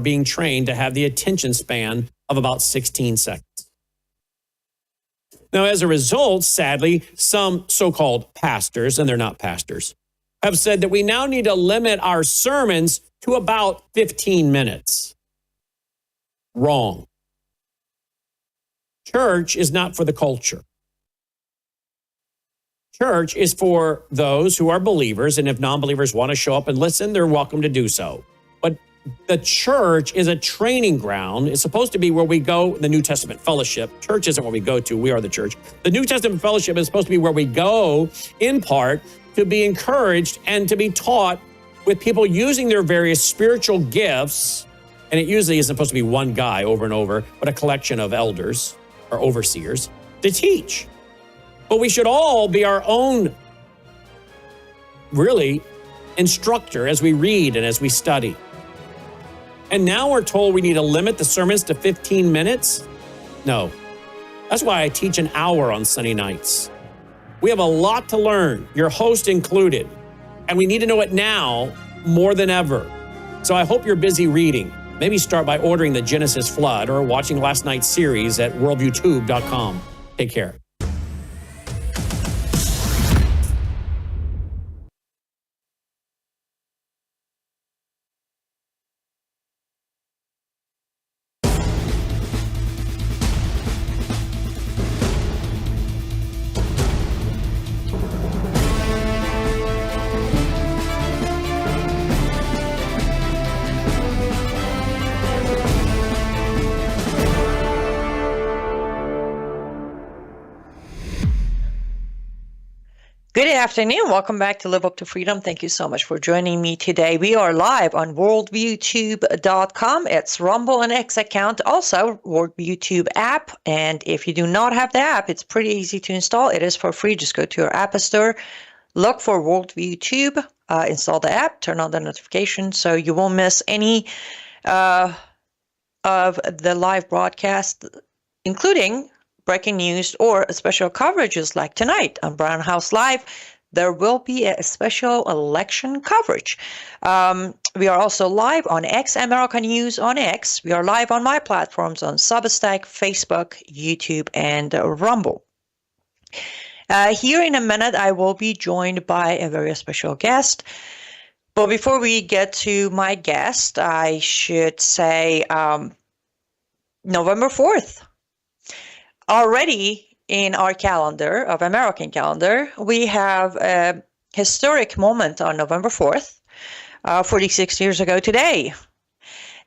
being trained to have the attention span of about 16 seconds. Now, as a result, sadly, some so-called pastors, and they're not pastors, have said that we now need to limit our sermons to about 15 minutes. Wrong. Church is not for the culture. Church is for those who are believers, and if non-believers want to show up and listen, they're welcome to do so. But the church is a training ground. It's supposed to be where we go, the New Testament fellowship. Church isn't where we go to. We are the church. The New Testament fellowship is supposed to be where we go, in part, to be encouraged and to be taught with people using their various spiritual gifts. And it usually isn't supposed to be one guy over and over, but a collection of elders or overseers to teach. But we should all be our own, really, instructor as we read and as we study. And now we're told we need to limit the sermons to 15 minutes? No. That's why I teach an hour on Sunday nights. We have a lot to learn, your host included, and we need to know it now more than ever. So I hope you're busy reading. Maybe start by ordering the Genesis Flood or watching last night's series at worldviewtube.com. Take care. Good afternoon. Welcome back to Live Up to Freedom. Thank you so much for joining me today. We are live on worldviewtube.com. It's Rumble and X account, also WorldviewTube app. And if you do not have the app, it's pretty easy to install. It is for free. Just go to your app store, look for WorldviewTube, install the app, turn on the notifications so you won't miss any of the live broadcast, including breaking news or special coverages like tonight on Brown House Live. There will be a special election coverage. We are also live on X America News on X. We are live on my platforms on Substack, Facebook, YouTube, and Rumble. Here in a minute, I will be joined by a very special guest. But before we get to my guest, I should say November 4th. Already in our calendar, of American calendar, we have a historic moment on November 4th, 46 years ago today.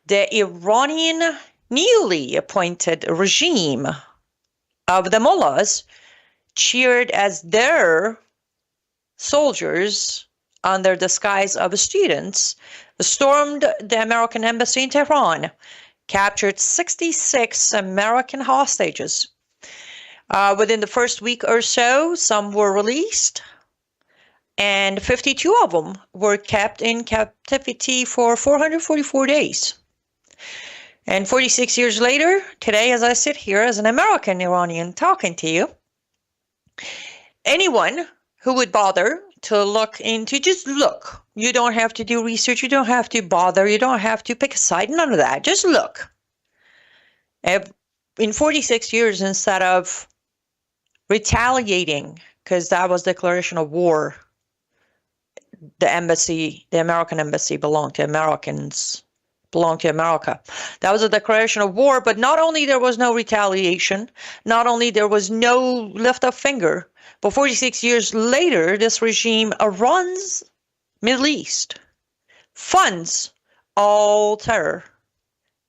The Iranian newly appointed regime of the mullahs cheered as their soldiers, under disguise of students, stormed the American embassy in Tehran, captured 66 American hostages. Within the first week or so, some were released, and 52 of them were kept in captivity for 444 days. And 46 years later, today, as I sit here as an American Iranian talking to you, anyone who would bother to look into, just look. You don't have to do research. You don't have to bother. You don't have to pick a side. None of that. Just look. In 46 years, instead of retaliating, because that was declaration of war, the embassy, the American embassy belonged to Americans, belonged to America. That was a declaration of war, but not only there was no retaliation, not only there was no lift of finger, but 46 years later, this regime runs Middle East, funds all terror,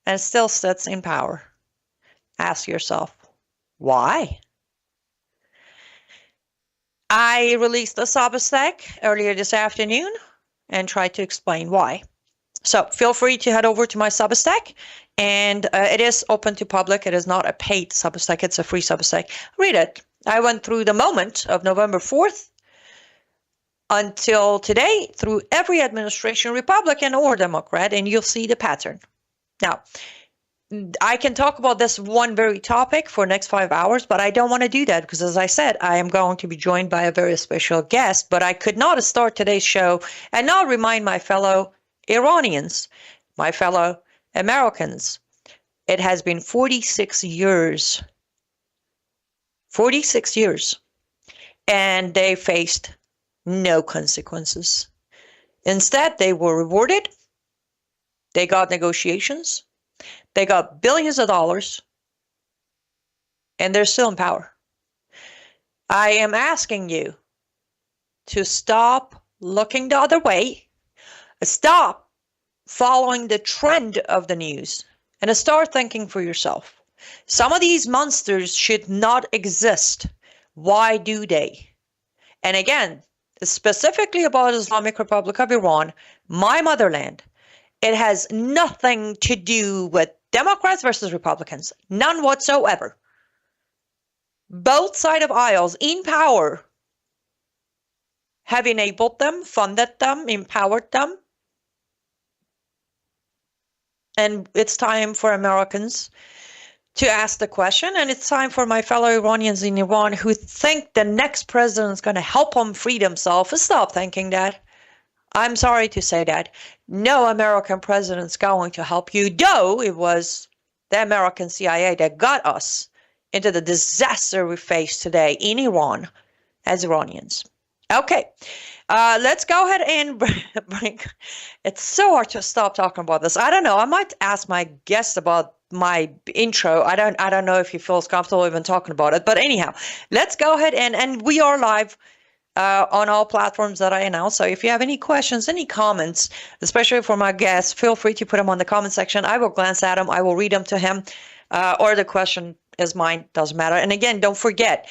and still sits in power. Ask yourself, why? I released a Substack earlier this afternoon and tried to explain why. So feel free to head over to my Substack, and it is open to public. It is not a paid Substack. It's a free Substack. Read it. I went through the moment of November 4th until today through every administration, Republican or Democrat, and you'll see the pattern. Now, I can talk about this one very topic for the next 5 hours, but I don't want to do that because, as I said, I am going to be joined by a very special guest. But I could not start today's show and not remind my fellow Iranians, my fellow Americans, it has been 46 years. 46 years. And they faced no consequences. Instead, they were rewarded. They got negotiations. They got billions of dollars. And they're still in power. I am asking you to stop looking the other way. Stop following the trend of the news. And start thinking for yourself. Some of these monsters should not exist. Why do they? And again, specifically about Islamic Republic of Iran, my motherland, it has nothing to do with Democrats versus Republicans. None whatsoever. Both sides of aisles in power have enabled them, funded them, empowered them. And it's time for Americans to ask the question, and it's time for my fellow Iranians in Iran who think the next president is going to help them free themselves. Stop thinking that. I'm sorry to say that. No American president is going to help you, though it was the American CIA that got us into the disaster we face today in Iran as Iranians. Okay, let's go ahead and bring. It's so hard to stop talking about this. I don't know. I might ask my guest about my intro. I don't know if he feels comfortable even talking about it. But anyhow, let's go ahead and we are live on all platforms that I announced. So if you have any questions, any comments, especially for my guests, feel free to put them on the comment section. I will glance at them. I will read them to him, or the question is mine. Doesn't matter. And again, don't forget.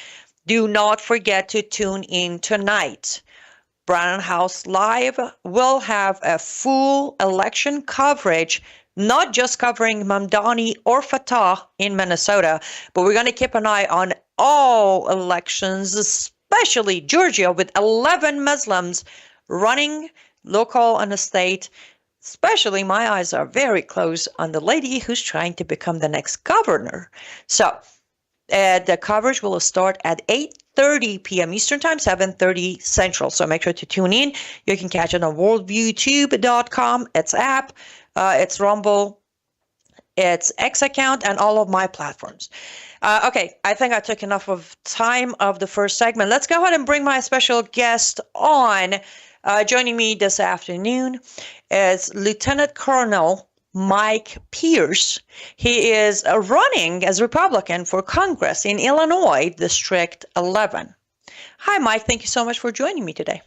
Do not forget to tune in tonight. Brown House Live will have a full election coverage, not just covering Mamdani or Fatah in Minnesota, but we're going to keep an eye on all elections, especially Georgia, with 11 Muslims running local and state. Especially, my eyes are very close on the lady who's trying to become the next governor. So, the coverage will start at 8:30 p.m. Eastern Time, 7:30 Central. So make sure to tune in. You can catch it on worldviewtube.com. It's app, it's Rumble, it's X account, and all of my platforms. Okay, I think I took enough of time of the first segment. Let's go ahead and bring my special guest on. Joining me this afternoon is Lieutenant Colonel Mike Pierce. He is running as Republican for Congress in Illinois, District 11. Hi, Mike. Thank you so much for joining me today.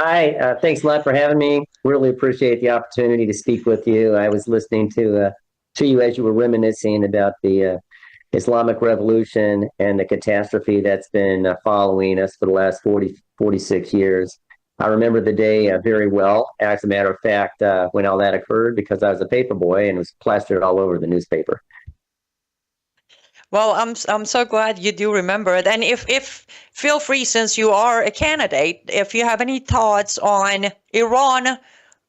Hi. Thanks a lot for having me. Really appreciate the opportunity to speak with you. I was listening to you as you were reminiscing about the Islamic Revolution and the catastrophe that's been following us for the last 46 years. I remember the day very well, as a matter of fact, when all that occurred, because I was a paper boy and it was plastered all over the newspaper. Well, I'm so glad you do remember it. And if feel free, since you are a candidate, if you have any thoughts on Iran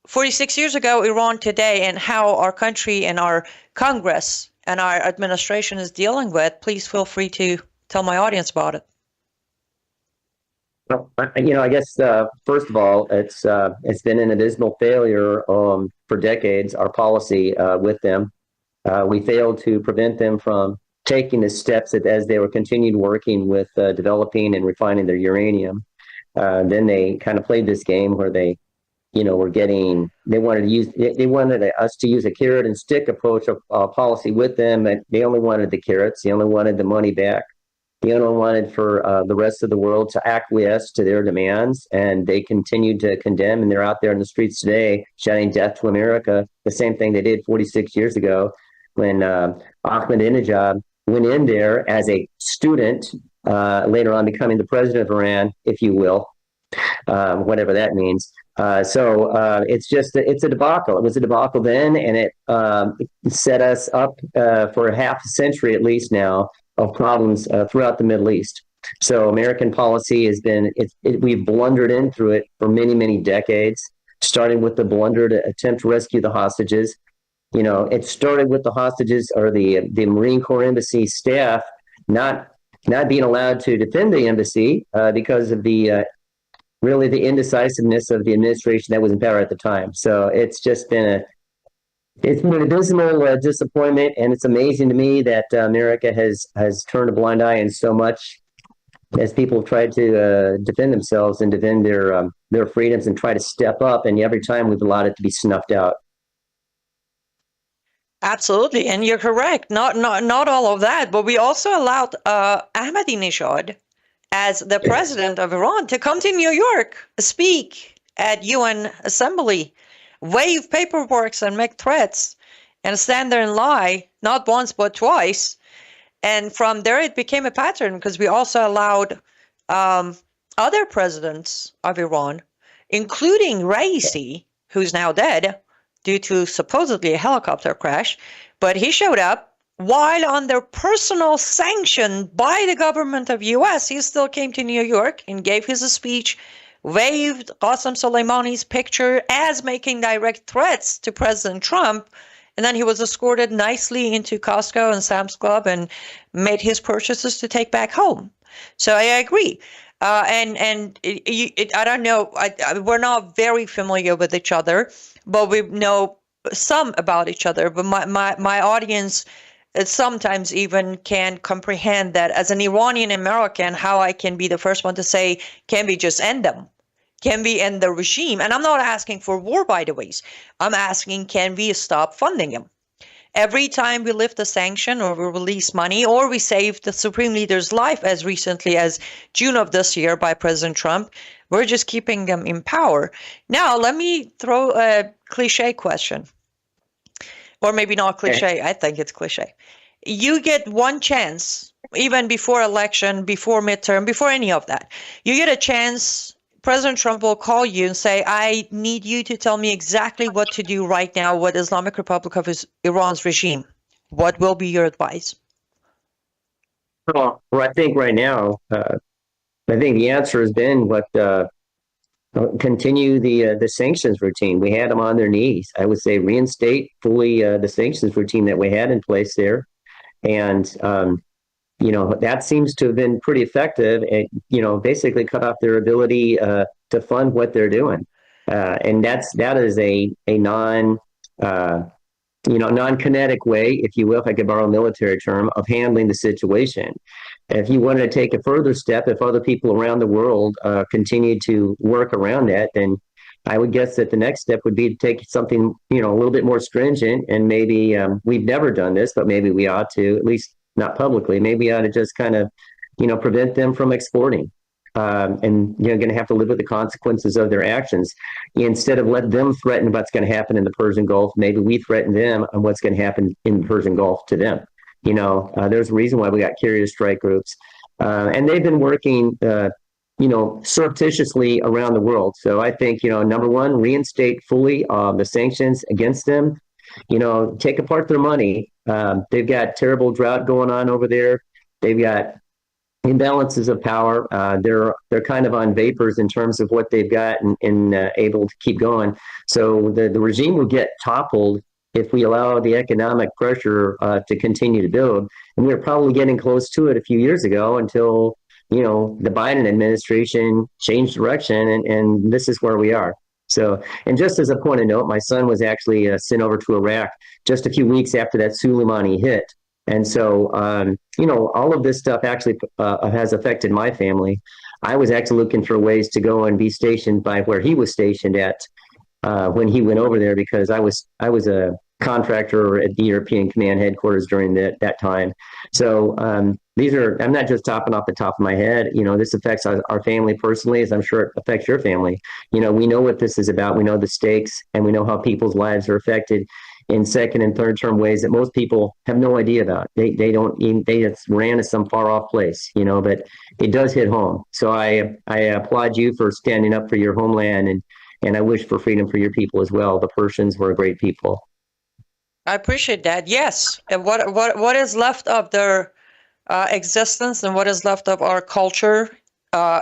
46 years ago, Iran today, and how our country and our Congress and our administration is dealing with, please feel free to tell my audience about it. Well, I guess first of all, it's been an abysmal failure for decades. Our policy with them, we failed to prevent them from taking the steps that as they were continued working with developing and refining their uranium. Then they kind of played this game where they wanted us to use a carrot and stick approach of policy with them, and they only wanted the carrots. They only wanted the money back. They only wanted for the rest of the world to acquiesce to their demands, and they continued to condemn, and they're out there in the streets today shouting death to America, the same thing they did 46 years ago when Ahmadinejad went in there as a student, later on becoming the president of Iran, if you will, whatever that means. So it's a debacle. It was a debacle then, and it set us up for a half a century at least now of problems throughout the Middle East. So American policy has been, we've blundered in through it for many, many decades, starting with the blundered attempt to rescue the hostages. It started with the hostages or the Marine Corps embassy staff not being allowed to defend the embassy because of the indecisiveness of the administration that was in power at the time. So it's just been It's been a dismal disappointment, and it's amazing to me that America has turned a blind eye in so much as people have tried to defend themselves and defend their freedoms and try to step up. And every time we've allowed it to be snuffed out. Absolutely, and you're correct. Not all of that, but we also allowed Ahmadinejad as the president of Iran to come to New York, speak at UN Assembly, wave paperwork and make threats, and stand there and lie, not once but twice. And from there, it became a pattern because we also allowed other presidents of Iran, including Raisi, who's now dead due to supposedly a helicopter crash, but he showed up while under personal sanction by the government of US. He still came to New York and gave his speech, waved Qasem Soleimani's picture as making direct threats to President Trump, and then he was escorted nicely into Costco and Sam's Club and made his purchases to take back home. So I agree. I don't know, we're not very familiar with each other, but we know some about each other. But my audience sometimes even can comprehend that as an Iranian American, how I can be the first one to say, can we just end them? Can we end the regime? And I'm not asking for war, by the way. I'm asking, can we stop funding them? Every time we lift a sanction or we release money or we save the Supreme Leader's life as recently as June of this year by President Trump, we're just keeping them in power. Now, let me throw a cliche question. Or maybe not cliche. I think it's cliche. You get one chance, even before election, before midterm, before any of that. You get a chance. President Trump will call you and say, I need you to tell me exactly what to do right now with Islamic Republic of Iran's regime. What will be your advice? Well, I think right now, I think the answer has been continue the sanctions routine. We had them on their knees. I would say reinstate fully the sanctions routine that we had in place there. And that seems to have been pretty effective and, basically cut off their ability to fund what they're doing. And that is a non-kinetic way, if you will, if I could borrow a military term, of handling the situation. If you wanted to take a further step, if other people around the world continue to work around that, then I would guess that the next step would be to take something, a little bit more stringent. And maybe we've never done this, but maybe we ought to, at least not publicly, maybe ought to just kind of, prevent them from exporting. And you're going to have to live with the consequences of their actions. Instead of let them threaten what's going to happen in the Persian Gulf, maybe we threaten them on what's going to happen in the Persian Gulf to them. There's a reason why we got carrier strike groups. And they've been working, surreptitiously around the world. So I think, number one, reinstate fully the sanctions against them. Take apart their money. They've got terrible drought going on over there. They've got imbalances of power. They're kind of on vapors in terms of what they've got and able to keep going. So the regime will get toppled if we allow the economic pressure to continue to build. And we were probably getting close to it a few years ago until, the Biden administration changed direction, and this is where we are. So, and just as a point of note, my son was actually sent over to Iraq just a few weeks after that Soleimani hit. And so, all of this stuff actually has affected my family. I was actually looking for ways to go and be stationed by where he was stationed at when he went over there, because I was a contractor at the European Command headquarters during that time. So I'm not just talking off the top of my head. This affects our family personally, as I'm sure it affects your family. We know what this is about. We know the stakes, and we know how people's lives are affected in second and third term ways that most people have no idea about. They just ran to some far off place, but it does hit home. So I applaud you for standing up for your homeland, and I wish for freedom for your people as well. The Persians were a great people. I appreciate that. Yes. And what is left of their existence and what is left of our culture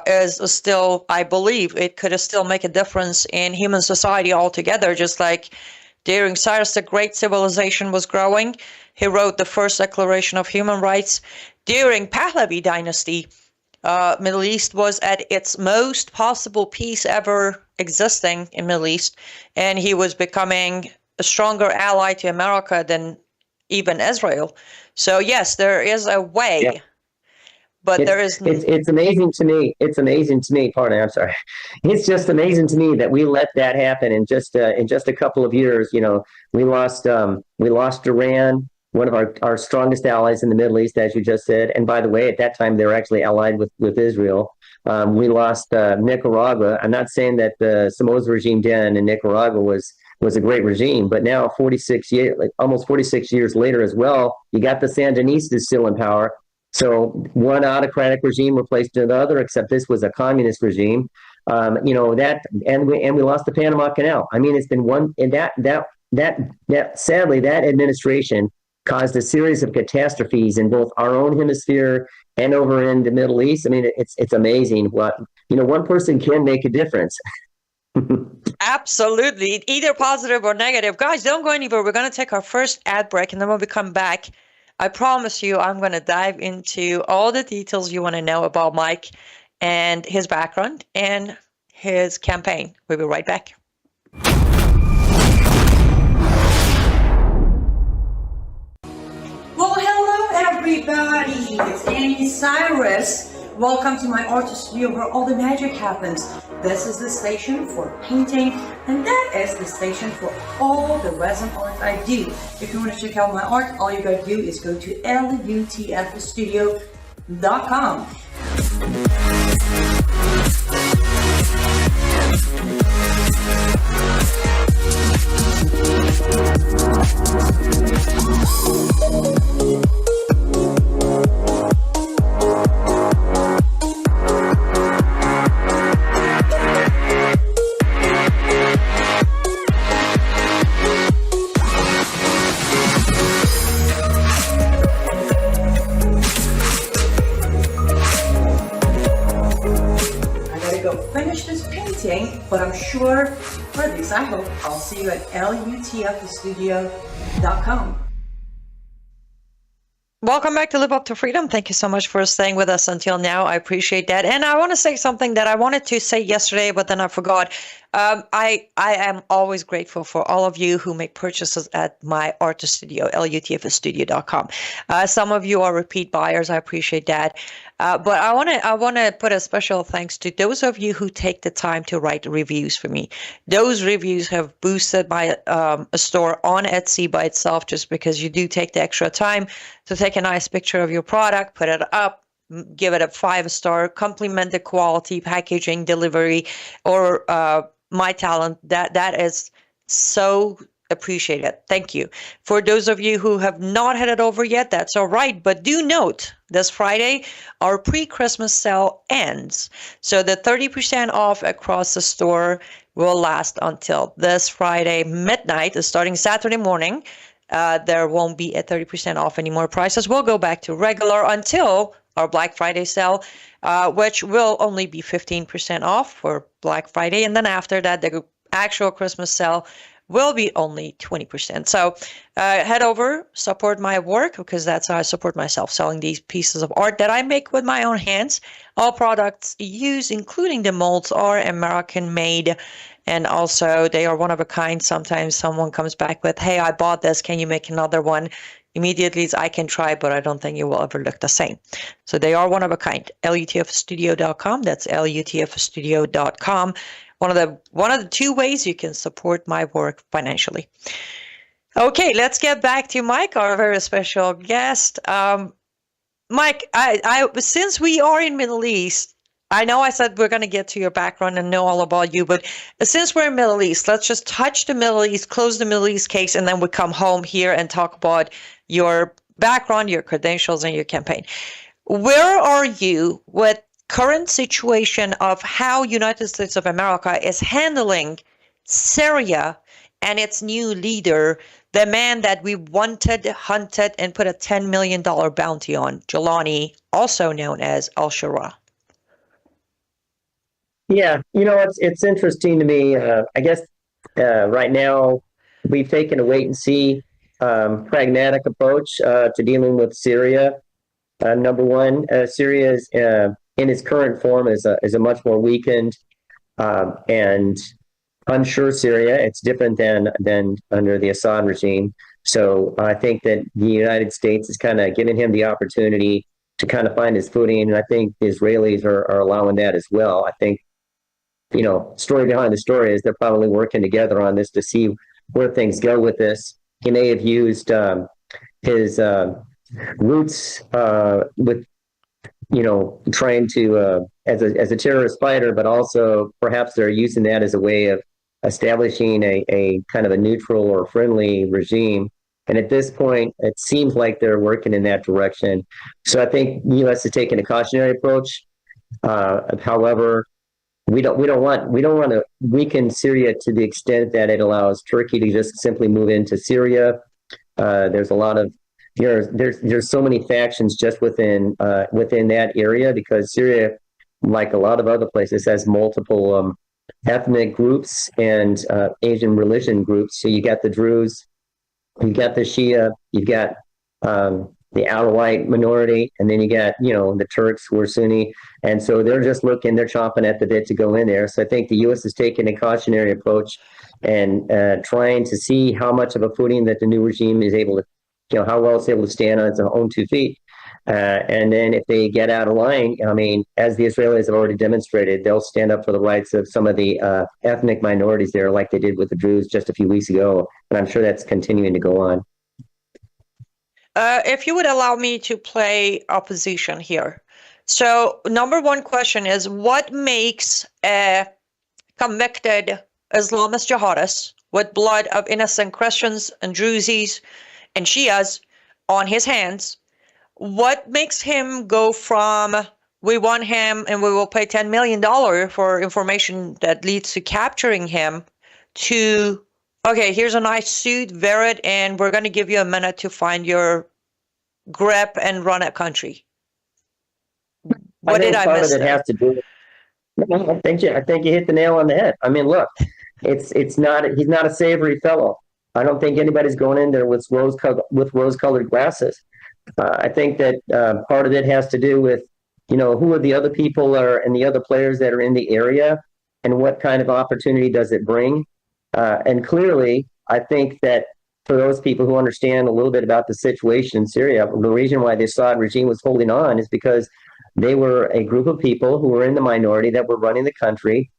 is still, I believe, it could still make a difference in human society altogether, just like during Cyrus the Great, civilization was growing. He wrote the first Declaration of Human Rights. During Pahlavi dynasty, Middle East was at its most possible peace ever existing in Middle East, and he was becoming a stronger ally to America than even Israel. So yes, there is a way. Yeah. But it's amazing to me. It's amazing to me. Pardon, I'm sorry. It's just amazing to me that we let that happen in just a couple of years. You know, we lost Iran, one of our strongest allies in the Middle East, as you just said. And by the way, at that time they were actually allied with Israel. We lost Nicaragua. I'm not saying that the Somoza regime then in Nicaragua was a great regime, but now almost 46 years later as well, you got the Sandinistas still in power. So one autocratic regime replaced another, except this was a communist regime. You know that, and we lost the Panama Canal. I mean, it's been one, and that sadly that administration caused a series of catastrophes in both our own hemisphere and over in the Middle East. I mean, it's amazing what one person can make a difference. Absolutely, either positive or negative. Guys, don't go anywhere. We're going to take our first ad break, and then when we come back, I promise you, I'm going to dive into all the details you want to know about Mike and his background and his campaign. We'll be right back. Well, hello everybody. It's Annie Cyrus. Welcome to my artist studio where all the magic happens. This is the station for painting, and that is the station for all the resin art I do. If you want to check out my art, all you gotta do is go to lutfstudio.com. But I'm sure, or at least I hope, I'll see you at lutfstudio.com. Welcome back to Live Up to Freedom. Thank you so much for staying with us until now. I appreciate that. And I want to say something that I wanted to say yesterday, but then I forgot. I am always grateful for all of you who make purchases at my artist studio, lutfstudio.com. Some of you are repeat buyers. I appreciate that. But I want to put a special thanks to those of you who take the time to write reviews for me. Those reviews have boosted my a store on Etsy by itself, just because you do take the extra time to take a nice picture of your product, put it up, give it a 5-star, compliment the quality, packaging, delivery, or my talent. That is so appreciated. Thank you. For those of you who have not headed over yet, that's all right. But do note, this Friday, our pre-Christmas sale ends. So the 30% off across the store will last until this Friday midnight, starting Saturday morning. There won't be a 30% off anymore. Prices will go back to regular until our Black Friday sale, which will only be 15% off for Black Friday. And then after that, the actual Christmas sale will be only 20%. So head over, support my work, because that's how I support myself, selling these pieces of art that I make with my own hands. All products used, including the molds, are American made, and also they are one of a kind. Sometimes someone comes back with, hey, I bought this, can you make another one? Immediately I can try, but I don't think it will ever look the same. So they are one of a kind. lutfstudio.com. That's lutfstudio.com. One of the two ways you can support my work financially. Okay, let's get back to Mike, our very special guest. Mike, I since we are in Middle East, I know I said we're going to get to your background and know all about you, but since we're in Middle East, let's just touch the Middle East, close the Middle East case, and then we come home here and talk about your background, your credentials, and your campaign. Where are you with current situation of how United States of America is handling Syria and its new leader, the man that we wanted, hunted, and put a $10 million bounty on, Jelani, also known as al-Shura? Yeah, it's interesting to me. I guess right now we've taken a wait and see pragmatic approach to dealing with Syria. Number one, Syria is in its current form is a much more weakened and unsure Syria. It's different than under the Assad regime. So I think that the United States is kind of giving him the opportunity to kind of find his footing, and I think the Israelis are allowing that as well. I think, story behind the story is they're probably working together on this to see where things go with this. He may have used his roots with trying to as a terrorist fighter, but also perhaps they're using that as a way of establishing a kind of a neutral or friendly regime. And at this point, it seems like they're working in that direction. So I think the U.S. is taking a cautionary approach. However, we don't want to weaken Syria to the extent that it allows Turkey to just simply move into Syria. There's a lot of there's so many factions just within that area, because Syria, like a lot of other places, has multiple ethnic groups and Asian religion groups. So you got the Druze, you got the Shia, you've got the Alawite minority, and then you got the Turks who are Sunni, and so they're chomping at the bit to go in there. So I think the U.S. is taking a cautionary approach and trying to see how much of a footing that the new regime is able to, how well it's able to stand on its own 2 feet. And then if they get out of line, I mean, as the Israelis have already demonstrated, they'll stand up for the rights of some of the ethnic minorities there, like they did with the Druze just a few weeks ago. And I'm sure that's continuing to go on. If you would allow me to play opposition here. So number one question is, what makes a convicted Islamist jihadist with blood of innocent Christians and Druzes and Shias on his hands, what makes him go from, we want him and we will pay $10 million for information that leads to capturing him, to, okay, here's a nice suit, wear it, and we're going to give you a minute to find your grip and run a country? What did I miss? It has to do with, I think you hit the nail on the head. I mean, look, he's not a savory fellow. I don't think anybody's going in there with rose-colored glasses. I think that part of it has to do with, who are the other people and the other players that are in the area, and what kind of opportunity does it bring? And clearly, I think that for those people who understand a little bit about the situation in Syria, the reason why the Assad regime was holding on is because they were a group of people who were in the minority that were running the country,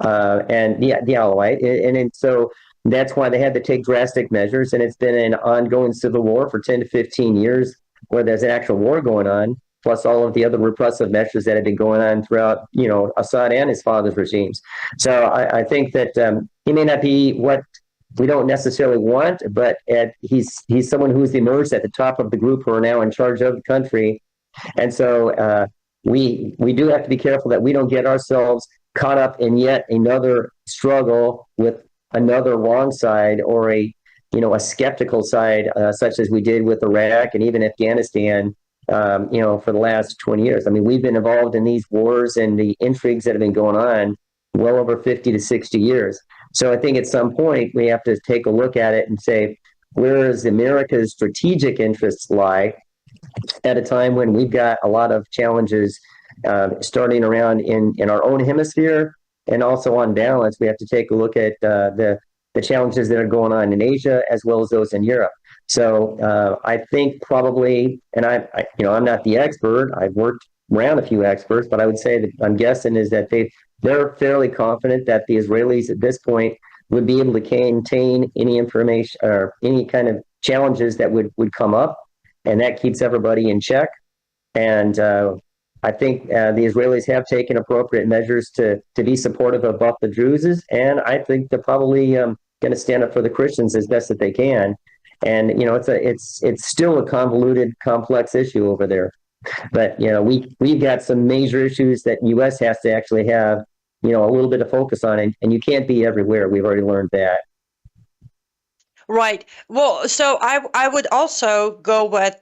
and the Alawite. And so that's why they had to take drastic measures. And it's been an ongoing civil war for 10 to 15 years, where there's an actual war going on, plus all of the other repressive measures that have been going on throughout, Assad and his father's regimes. So I think that he may not be what we don't necessarily want, but he's someone who's emerged at the top of the group who are now in charge of the country. And so we do have to be careful that we don't get ourselves caught up in yet another struggle with another wrong side, or a skeptical side, such as we did with Iraq and even Afghanistan, for the last 20 years. I mean, we've been involved in these wars and the intrigues that have been going on well over 50 to 60 years. So I think at some point we have to take a look at it and say, where does America's strategic interests lie at a time when we've got a lot of challenges starting around in our own hemisphere, and also on balance, we have to take a look at the challenges that are going on in Asia as well as those in Europe. So I think probably, and I'm not the expert. I've worked around a few experts, but I would say that I'm guessing is that they're fairly confident that the Israelis at this point would be able to contain any information or any kind of challenges that would come up, and that keeps everybody in check. And I think the Israelis have taken appropriate measures to be supportive of both the Druzes, and I think they're probably going to stand up for the Christians as best that they can. And it's still a convoluted, complex issue over there. But we've got some major issues that U.S. has to actually have a little bit of focus on, and you can't be everywhere. We've already learned that. Right. Well, so I would also go with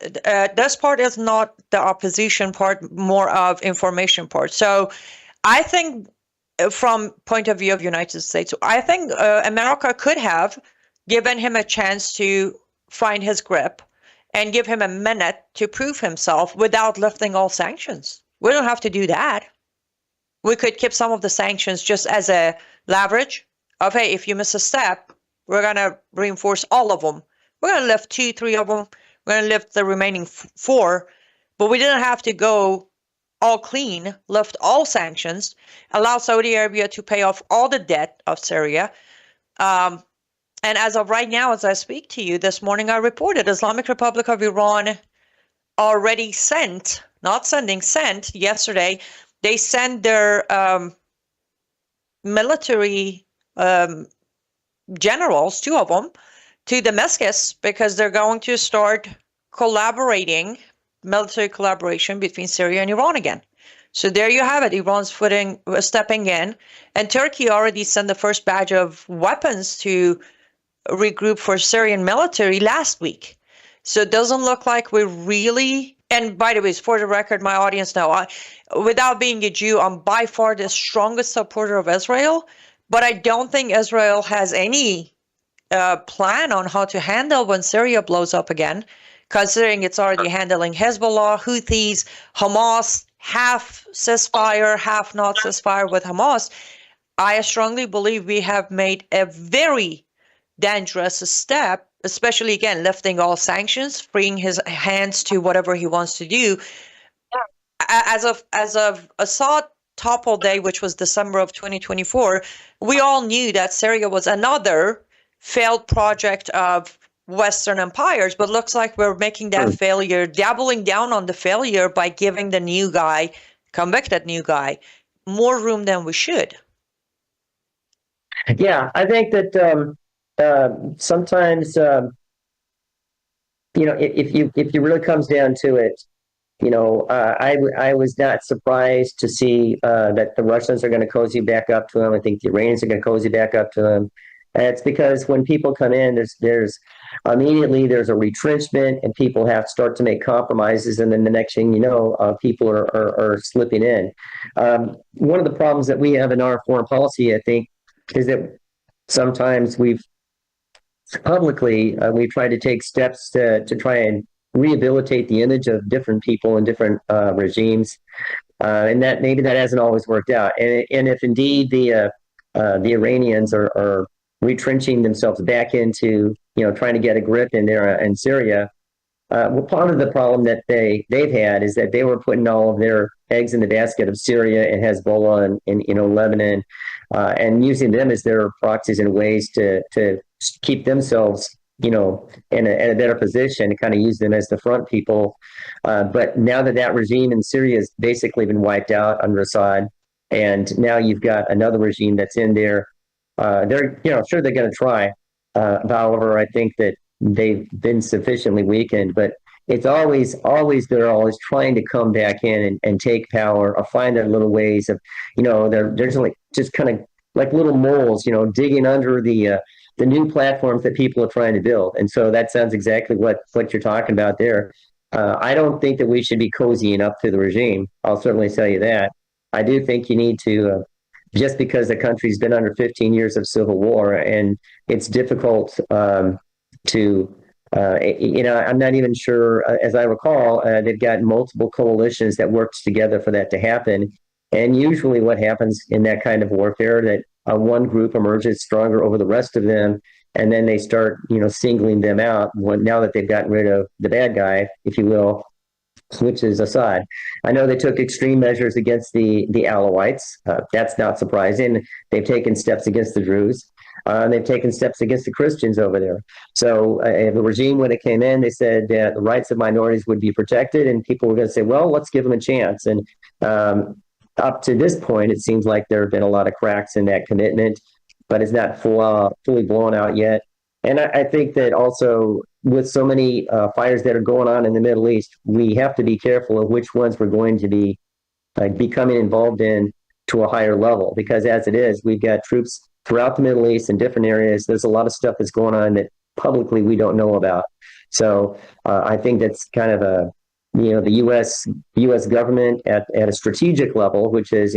this part is not the opposition part, more of information part. So I think from point of view of United States, I think America could have given him a chance to find his grip and give him a minute to prove himself without lifting all sanctions. We don't have to do that. We could keep some of the sanctions just as a leverage of, hey, if you miss a step, we're going to reinforce all of them. We're going to lift 2, 3 of them. We're going to lift the remaining 4. But we didn't have to go all clean, lift all sanctions, allow Saudi Arabia to pay off all the debt of Syria. And as of right now, as I speak to you, this morning I reported Islamic Republic of Iran already sent yesterday. They sent their military generals, 2 of them, to Damascus because they're going to start military collaboration between Syria and Iran again. So there you have it. Iran's stepping in, and Turkey already sent the first batch of weapons to regroup for Syrian military last week. So it doesn't look like we're really, and by the way, for the record, my audience now, without being a Jew, I'm by far the strongest supporter of Israel, but I don't think Israel has any plan on how to handle when Syria blows up again, considering it's already handling Hezbollah, Houthis, Hamas, half ceasefire, half not ceasefire with Hamas. I strongly believe we have made a very dangerous step, especially again lifting all sanctions, freeing his hands to whatever he wants to do. As of Assad topple day, which was December of 2024, we all knew that Syria was another failed project of Western empires, but looks like we're making that failure, doubling down on the failure by giving the new guy, convicted new guy, more room than we should. Yeah, I think that sometimes, if you really comes down to it, I was not surprised to see that the Russians are going to cozy back up to him. I think the Iranians are going to cozy back up to him. And it's because when people come in, there's immediately there's a retrenchment, and people have to start to make compromises, and then the next thing you know, people are slipping in. One of the problems that we have in our foreign policy, I think, is that sometimes we've tried to take steps to try and rehabilitate the image of different people and different regimes, and that maybe that hasn't always worked out. And if indeed the Iranians are retrenching themselves back into trying to get a grip in there in Syria, well, part of the problem that they've had is that they were putting all of their eggs in the basket of Syria and Hezbollah and Lebanon, and using them as their proxies and ways to keep themselves in a better position, to kind of use them as the front people. But now that regime in Syria has basically been wiped out under Assad, and now you've got another regime that's in there. They're sure they're going to try. However, I think that they've been sufficiently weakened, but it's always they're always trying to come back in and take power or find their little ways of, they're just kind of like little moles, digging under the new platforms that people are trying to build. And so that sounds exactly what you're talking about there. I don't think that we should be cozying up to the regime. I'll certainly tell you that. I do think you need to, just because the country's been under 15 years of civil war, and it's difficult to, I'm not even sure, as I recall, they've got multiple coalitions that works together for that to happen. And usually what happens in that kind of warfare, that one group emerges stronger over the rest of them, and then they start, singling them out now that they've gotten rid of the bad guy, if you will, which is Assad. I know they took extreme measures against the Alawites. That's not surprising. They've taken steps against the Druze. They've taken steps against the Christians over there. So the regime, when it came in, they said that the rights of minorities would be protected, and people were going to say, well, let's give them a chance. And up to this point, it seems like there have been a lot of cracks in that commitment, but it's not fully blown out yet. And I think that also, with so many fires that are going on in the Middle East, we have to be careful of which ones we're going to be becoming involved in to a higher level. Because as it is, we've got troops throughout the Middle East in different areas. There's a lot of stuff that's going on that publicly we don't know about. So I think that's kind of the U.S. government at a strategic level, which is,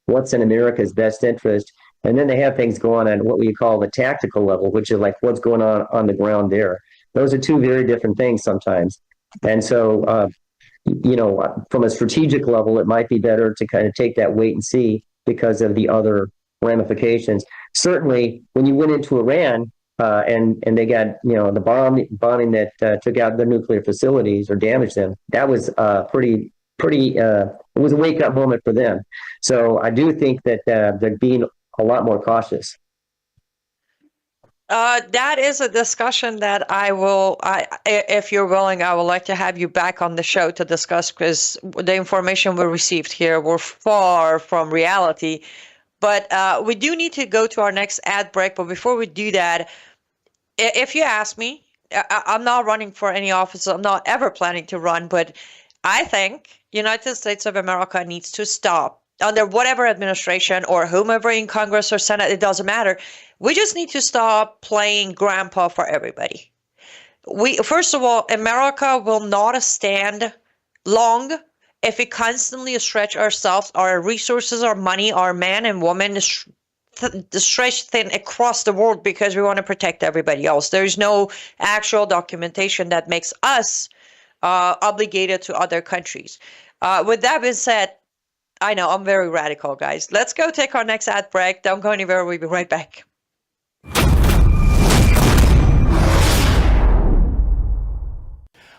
what's in America's best interest. And then they have things going on what we call the tactical level, which is like what's going on the ground there. Those are two very different things sometimes. And so, from a strategic level, it might be better to kind of take that wait and see because of the other ramifications. certainly when you went into Iran and they got, the bombing that took out their nuclear facilities or damaged them, that was it was a wake up moment for them. So I do think that they're being a lot more cautious. That is a discussion that if you're willing, I would like to have you back on the show to discuss, because the information we received here were far from reality. But we do need to go to our next ad break. But before we do that, if you ask me, I'm not running for any office. I'm not ever planning to run. But I think United States of America needs to stop, under whatever administration or whomever in Congress or Senate, it doesn't matter. We just need to stop playing grandpa for everybody. First of all, America will not stand long if we constantly stretch ourselves, our resources, our money, our men and women stretch thin across the world because we want to protect everybody else. There's no actual documentation that makes us obligated to other countries. With that being said, I know I'm very radical, guys. Let's go take our next ad break. Don't go anywhere. We'll be right back.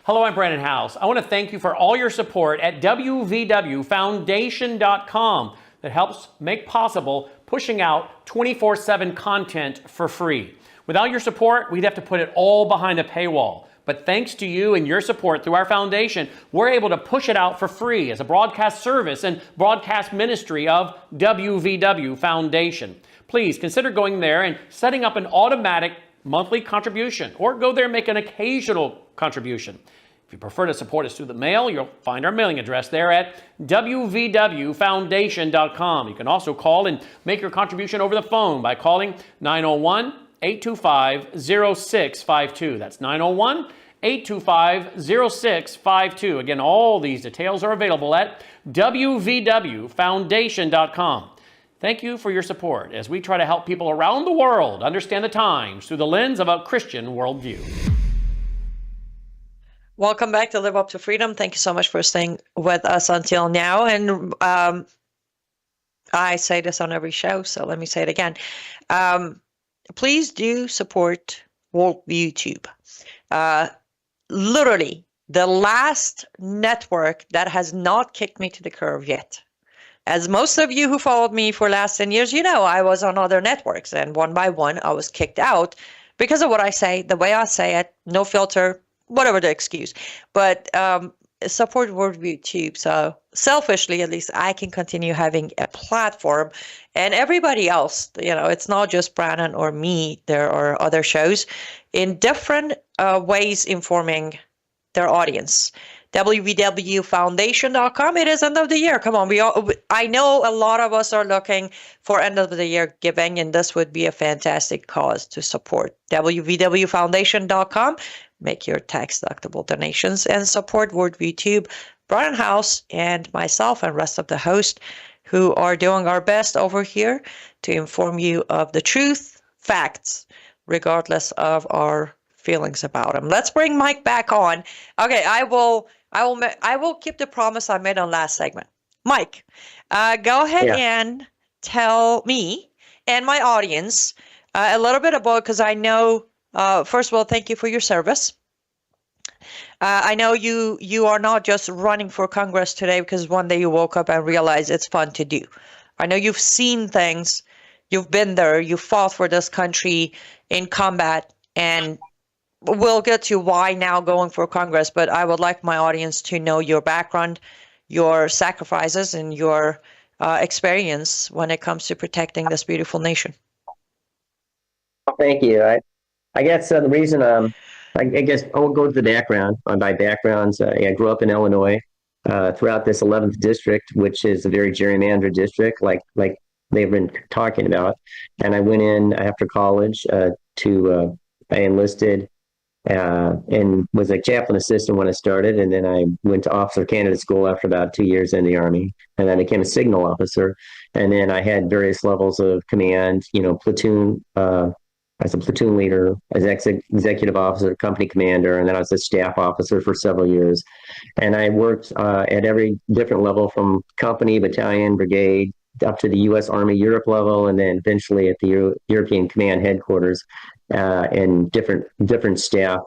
Hello, I'm Brandon House. I want to thank you for all your support at wvwfoundation.com that helps make possible pushing out 24/7 content for free. Without your support, we'd have to put it all behind a paywall. But thanks to you and your support through our foundation, we're able to push it out for free as a broadcast service and broadcast ministry of WVW Foundation. Please consider going there and setting up an automatic monthly contribution, or go there and make an occasional contribution. If you prefer to support us through the mail, you'll find our mailing address there at wvwfoundation.com. You can also call and make your contribution over the phone by calling 901-825-0652. That's 901-825-0652. Again, all these details are available at wvwfoundation.com. Thank you for your support as we try to help people around the world understand the times through the lens of a Christian worldview. Welcome back to Live Up to Freedom. Thank you so much for staying with us until now. And I say this on every show, so let me say it again. Please do support Worldview Tube. Literally, the last network that has not kicked me to the curb yet. As most of you who followed me for the last 10 years, I was on other networks, and one by one, I was kicked out because of what I say, the way I say it, no filter, whatever the excuse. But support Worldview Tube. So selfishly, at least, I can continue having a platform. And everybody else, it's not just Brandon or me. There are other shows in different ways informing their audience. www.foundation.com. It is end of the year. Come on. I know a lot of us are looking for end of the year giving, and this would be a fantastic cause to support. www.foundation.com. Make your tax-deductible donations and support Worldview Tube, Brian House, and myself and rest of the hosts who are doing our best over here to inform you of the truth, facts, regardless of our feelings about them. Let's bring Mike back on. Okay, I will keep the promise I made on last segment. Mike, go ahead and tell me and my audience a little bit about, because I know, first of all, thank you for your service. I know you are not just running for Congress today because one day you woke up and realized it's fun to do. I know you've seen things, you've been there, you fought for this country in combat, and we'll get to why now going for Congress, but I would like my audience to know your background, your sacrifices, and your experience when it comes to protecting this beautiful nation. Thank you. I guess the reason I guess I'll go to the background. My background's I grew up in Illinois throughout this 11th district, which is a very gerrymandered district, like they've been talking about. And I went in after college I enlisted and was a chaplain assistant when I started. And then I went to officer candidate school after about 2 years in the Army. And then I became a signal officer. And then I had various levels of command, platoon, as a platoon leader, as executive officer, company commander, and then I was a staff officer for several years. And I worked at every different level, from company, battalion, brigade, up to the U.S. Army Europe level, and then eventually at the European Command Headquarters, and different staff,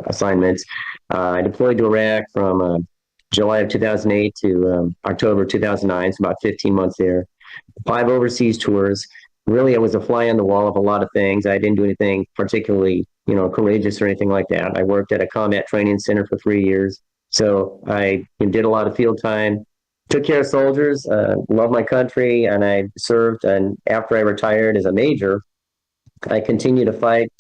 assignments. I deployed to Iraq from July of 2008 to October 2009, so about 15 months there. 5 overseas tours. Really, I was a fly on the wall of a lot of things. I didn't do anything particularly, courageous or anything like that. I worked at a combat training center for 3 years. So I did a lot of field time, took care of soldiers, loved my country, and I served. And after I retired as a major, I continued to fight,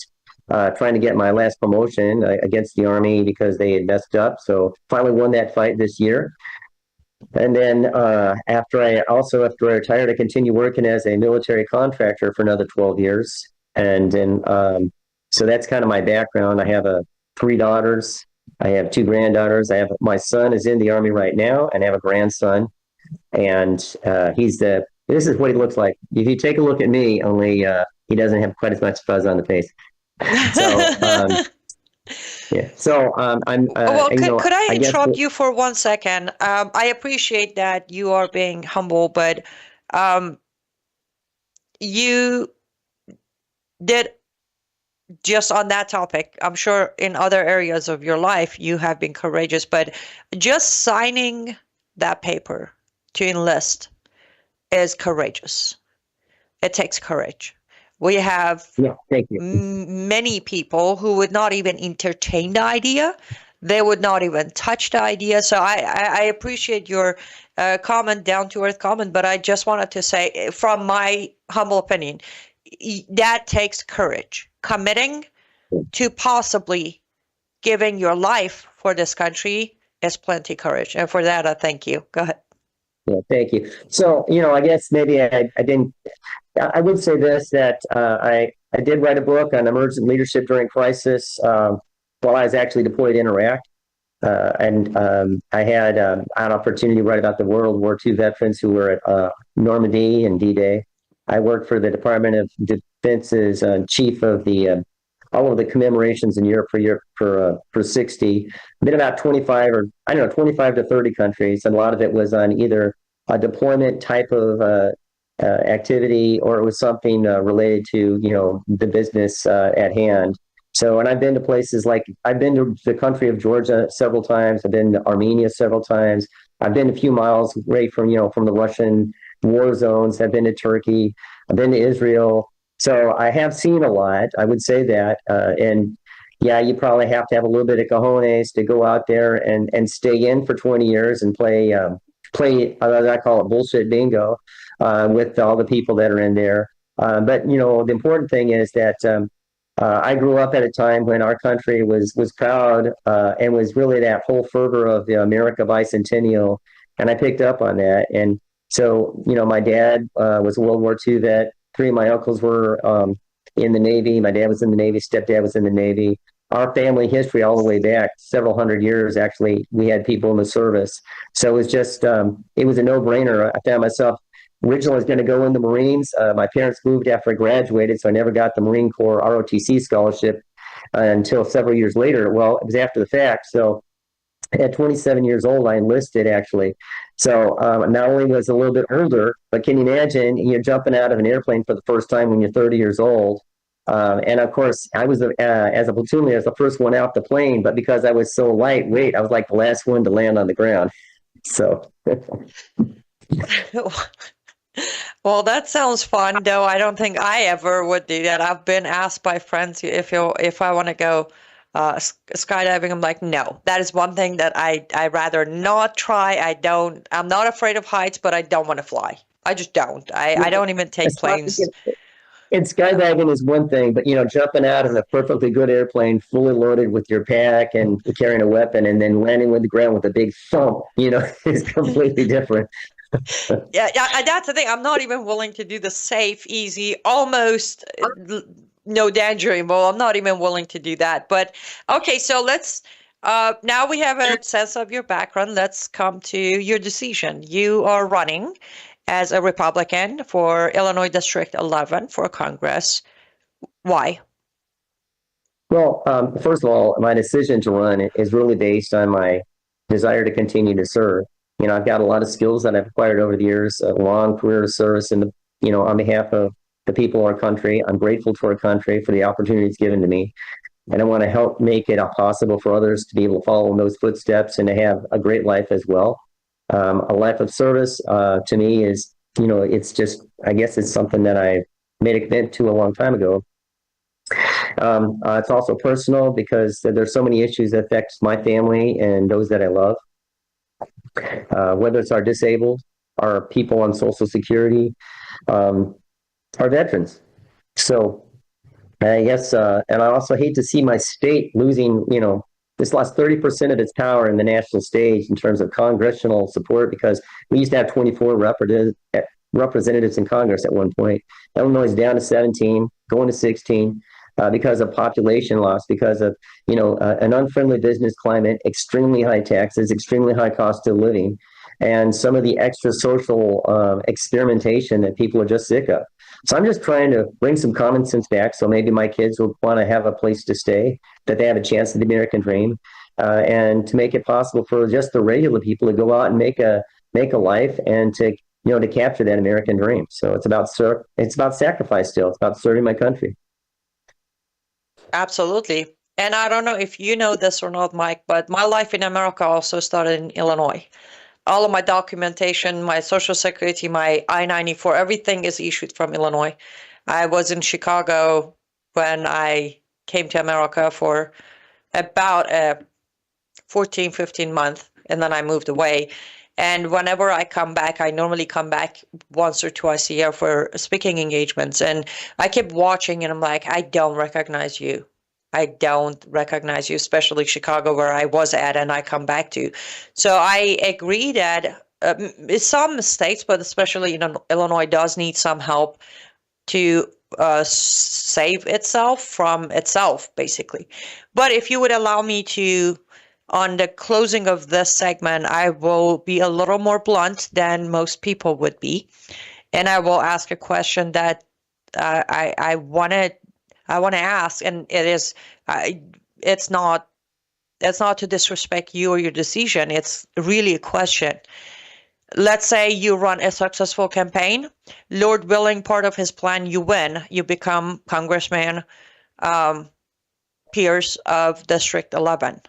trying to get my last promotion against the Army because they had messed up. So finally won that fight this year. And then after I retired, I continued working as a military contractor for another 12 years. And then, so that's kind of my background. I have 3 daughters. I have 2 granddaughters. My son is in the Army right now, and I have a grandson. And this is what he looks like. If you take a look at me, only he doesn't have quite as much fuzz on the face. So, yeah. So I'm. Well, could I interrupt you for 1 second? I appreciate that you are being humble, but you did just on that topic. I'm sure in other areas of your life you have been courageous, but just signing that paper to enlist is courageous. It takes courage. We have many people who would not even entertain the idea. They would not even touch the idea. So I appreciate your comment, down-to-earth comment, but I just wanted to say, from my humble opinion, that takes courage. Committing to possibly giving your life for this country is plenty courage. And for that, I thank you. Go ahead. Yeah, thank you. So, I guess maybe I didn't. I would say this, that I did write a book on emergent leadership during crisis while I was actually deployed in Iraq. And I had an opportunity to write about the World War II veterans who were at Normandy and D-Day. I worked for the Department of Defense's chief of all of the commemorations in Europe for 60. Been about 25 to 30 countries, and a lot of it was on either a deployment type of activity, or it was something related to the business at hand. So, and I've been to places I've been to the country of Georgia several times. I've been to Armenia several times. I've been a few miles away from the Russian war zones. I've been to Turkey. I've been to Israel. So I have seen a lot. I would say that, and yeah, you probably have to have a little bit of cojones to go out there and stay in for 20 years and play as I call it, bullshit bingo, with all the people that are in there. But the important thing is that I grew up at a time when our country was proud and was really that whole fervor of the America Bicentennial, and I picked up on that. And so my dad was a World War II vet. 3 of my uncles were in the Navy. My dad was in the Navy. Stepdad was in the Navy. Our family history all the way back several hundred years, actually, we had people in the service. So it was just, it was a no-brainer. I found myself, originally I was going to go in the Marines. My parents moved after I graduated, so I never got the Marine Corps ROTC scholarship until several years later. Well, it was after the fact. So at 27 years old, I enlisted, actually. So not only was I a little bit older, but can you imagine you're jumping out of an airplane for the first time when you're 30 years old? And of course, I was, as a platoon leader, I was the first one out the plane, but because I was so lightweight, I was like the last one to land on the ground. So. Well, that sounds fun, though. I don't think I ever would do that. I've been asked by friends if I want to go skydiving. I'm like, no, that is one thing that I rather not try. I'm not afraid of heights, but I don't want to fly. I just don't. I don't even take planes. And skydiving is one thing, but jumping out of a perfectly good airplane, fully loaded with your pack and carrying a weapon, and then landing on the ground with a big thump, is completely different. Yeah, that's the thing. I'm not even willing to do the safe, easy, almost no danger involved. I'm not even willing to do that. But okay, so let's now we have a sense of your background. Let's come to your decision. You are running as a Republican for Illinois District 11 for Congress. Why? Well, first of all, my decision to run is really based on my desire to continue to serve. I've got a lot of skills that I've acquired over the years, a long career of service in on behalf of the people of our country. I'm grateful to our country for the opportunities given to me. And I want to help make it possible for others to be able to follow in those footsteps and to have a great life as well. A life of service to me is, it's just, I guess it's something that I made a commitment to a long time ago. It's also personal because there's so many issues that affect my family and those that I love. Whether it's our disabled, our people on Social Security, our veterans. So I guess, and I also hate to see my state losing, this lost 30% of its power in the national stage in terms of congressional support, because we used to have 24 representatives in Congress at one point. Illinois is down to 17, going to 16. Because of population loss, because of an unfriendly business climate, extremely high taxes, extremely high cost of living, and some of the extra social experimentation that people are just sick of. So I'm just trying to bring some common sense back, so maybe my kids will want to have a place to stay, that they have a chance at the American dream, and to make it possible for just the regular people to go out and make a life, and to to capture that American dream. So it's about sacrifice still. It's about serving my country. Absolutely. And I don't know if you know this or not, Mike, but my life in America also started in Illinois. All of my documentation, my Social Security, my I-94, everything is issued from Illinois. I was in Chicago when I came to America for about 14, 15 months, and then I moved away. And whenever I come back, I normally come back once or twice a year for speaking engagements. And I kept watching and I'm like, I don't recognize you. I don't recognize you, especially Chicago, where I was at and I come back to. So I agree that some states, but especially Illinois, does need some help to save itself from itself, basically. But if you would allow me to, on the closing of this segment, I will be a little more blunt than most people would be, and I will ask a question that I want to ask, and it's not to disrespect you or your decision. It's really a question. Let's say you run a successful campaign. Lord willing, part of his plan, you win. You become Congressman Pierce of District 11.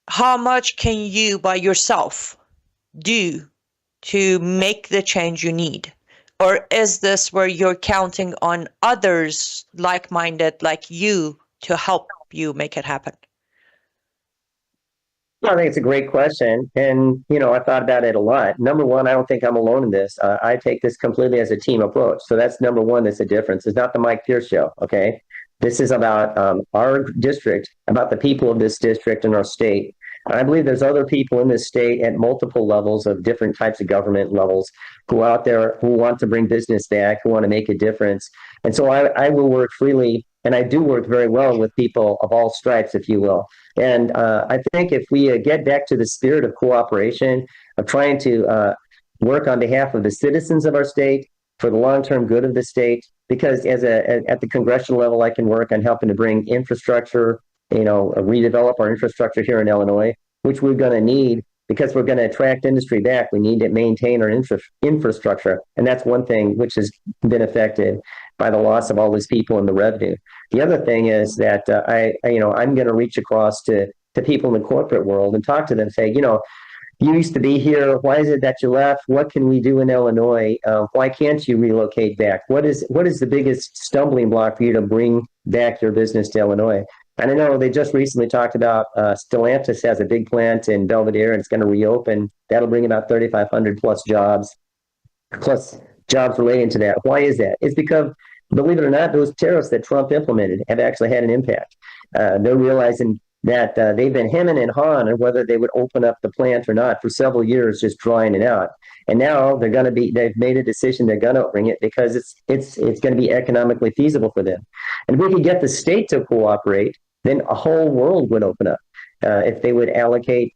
How much can you by yourself do to make the change you need? Or is this where you're counting on others like-minded like you to help you make it happen? Well, I think it's a great question. And, I thought about it a lot. Number one, I don't think I'm alone in this. I take this completely as a team approach. So that's number one, that's a difference. It's not the Mike Pierce show, okay? This is about our district, about the people of this district and our state. I believe there's other people in this state at multiple levels of different types of government levels who are out there who want to bring business back, who want to make a difference. And so I will work freely, and I do work very well with people of all stripes, if you will. And I think if we get back to the spirit of cooperation, of trying to work on behalf of the citizens of our state for the long-term good of the state, because at the congressional level, I can work on helping to bring infrastructure, redevelop our infrastructure here in Illinois, which we're going to need because we're going to attract industry back. We need to maintain our infrastructure. And that's one thing which has been affected by the loss of all these people in the revenue. The other thing is that I'm going to reach across to people in the corporate world and talk to them, say, you used to be here. Why is it that you left? What can we do in Illinois? Why can't you relocate back? What is the biggest stumbling block for you to bring back your business to Illinois? And I know they just recently talked about Stellantis has a big plant in Belvedere, and it's going to reopen. That'll bring about 3,500 plus jobs relating to that. Why is that? It's because, believe it or not, those tariffs that Trump implemented have actually had an impact. They're realizing that they've been hemming and hawing on whether they would open up the plant or not for several years, just drying it out. And now they've made a decision they're going to bring it because it's going to be economically feasible for them. And if we could get the state to cooperate, then a whole world would open up. If they would allocate,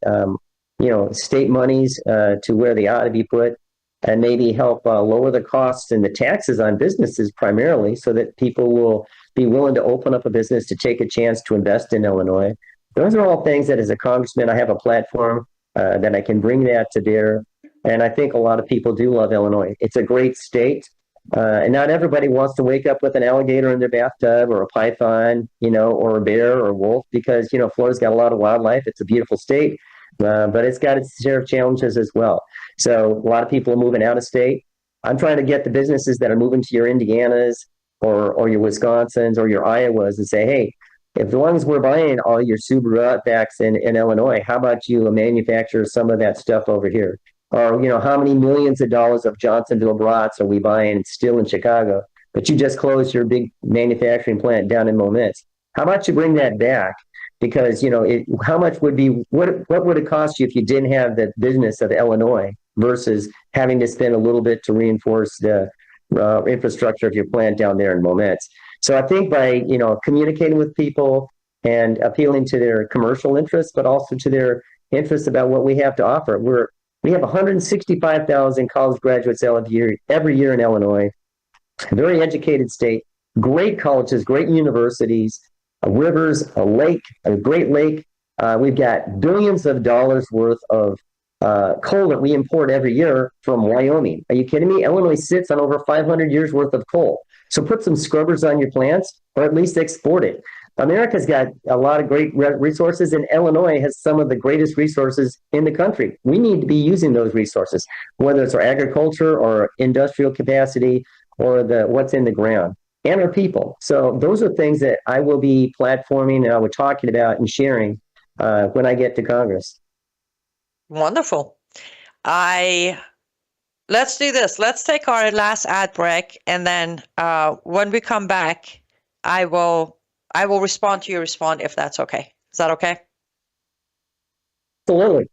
state monies to where they ought to be put, and maybe help lower the costs and the taxes on businesses primarily, so that people will be willing to open up a business to take a chance to invest in Illinois. Those are all things that, as a congressman, I have a platform that I can bring that to bear. And I think a lot of people do love Illinois. It's a great state. And not everybody wants to wake up with an alligator in their bathtub or a python, or a bear or a wolf, because, Florida's got a lot of wildlife. It's a beautiful state, but it's got its share of challenges as well. So a lot of people are moving out of state. I'm trying to get the businesses that are moving to your Indianas or your Wisconsins or your Iowas and say, hey, if as long as we're buying all your Subaru Outbacks in Illinois, how about you manufacture some of that stuff over here? Or, how many millions of dollars of Johnsonville brats are we buying still in Chicago? But you just closed your big manufacturing plant down in Moments. How about you bring that back? Because, how much would be, what would it cost you if you didn't have the business of Illinois versus having to spend a little bit to reinforce the infrastructure of your plant down there in Moments? So I think by, communicating with people and appealing to their commercial interests, but also to their interests about what we have to offer. We have 165,000 college graduates every year in Illinois. A very educated state, great colleges, great universities, rivers, a lake, a great lake. We've got billions of dollars worth of coal that we import every year from Wyoming. Are you kidding me? Illinois sits on over 500 years worth of coal. So put some scrubbers on your plants, or at least export it. America's got a lot of great resources, and Illinois has some of the greatest resources in the country. We need to be using those resources, whether it's our agriculture or industrial capacity or what's in the ground, and our people. So those are things that I will be platforming and I will be talking about and sharing when I get to Congress. Wonderful. Let's do this. Let's take our last ad break, and then when we come back, I will respond to your response if that's okay. Is that okay? Absolutely.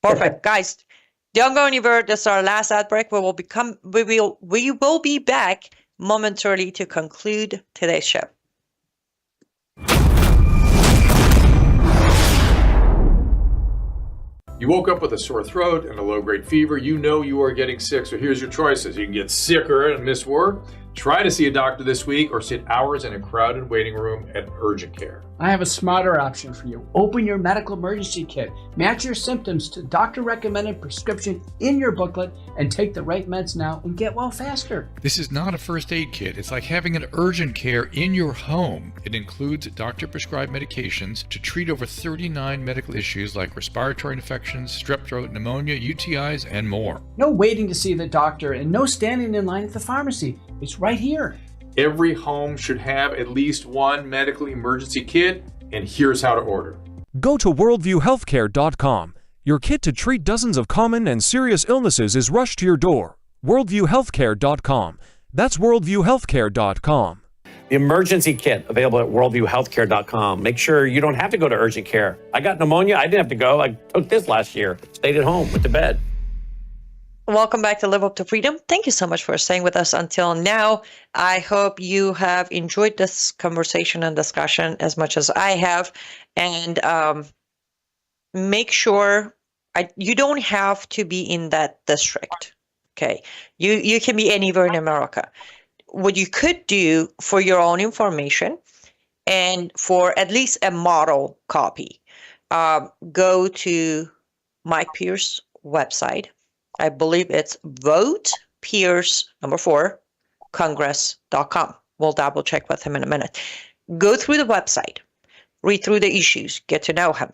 Perfect. Guys, don't go anywhere. This is our last ad break. We will be back momentarily to conclude today's show. You woke up with a sore throat and a low-grade fever. You know you are getting sick, so here's your choices. You can get sicker and miss work, try to see a doctor this week, or sit hours in a crowded waiting room at urgent care. I have a smarter option for you. Open your medical emergency kit. Match your symptoms to doctor-recommended prescription in your booklet and take the right meds now and get well faster. This is not a first aid kit. It's like having an urgent care in your home. It includes doctor-prescribed medications to treat over 39 medical issues like respiratory infections, strep throat, pneumonia, UTIs, and more. No waiting to see the doctor and no standing in line at the pharmacy. It's right here. Every home should have at least one medical emergency kit, and here's how to order. Go to worldviewhealthcare.com. Your kit to treat dozens of common and serious illnesses is rushed to your door. worldviewhealthcare.com. That's worldviewhealthcare.com. The emergency kit available at worldviewhealthcare.com. Make sure you don't have to go to urgent care. I got pneumonia. I didn't have to go. I took this last year. Stayed at home, went to bed. Welcome back to Live Up to Freedom. Thank you so much for staying with us until now. I hope you have enjoyed this conversation and discussion as much as I have. And make sure you don't have to be in that district. Okay. You can be anywhere in America. What you could do for your own information and for at least a model copy, go to Mike Pierce's website. I believe it's votepierce4congress.com. We'll double check with him in a minute. Go through the website, read through the issues, get to know him.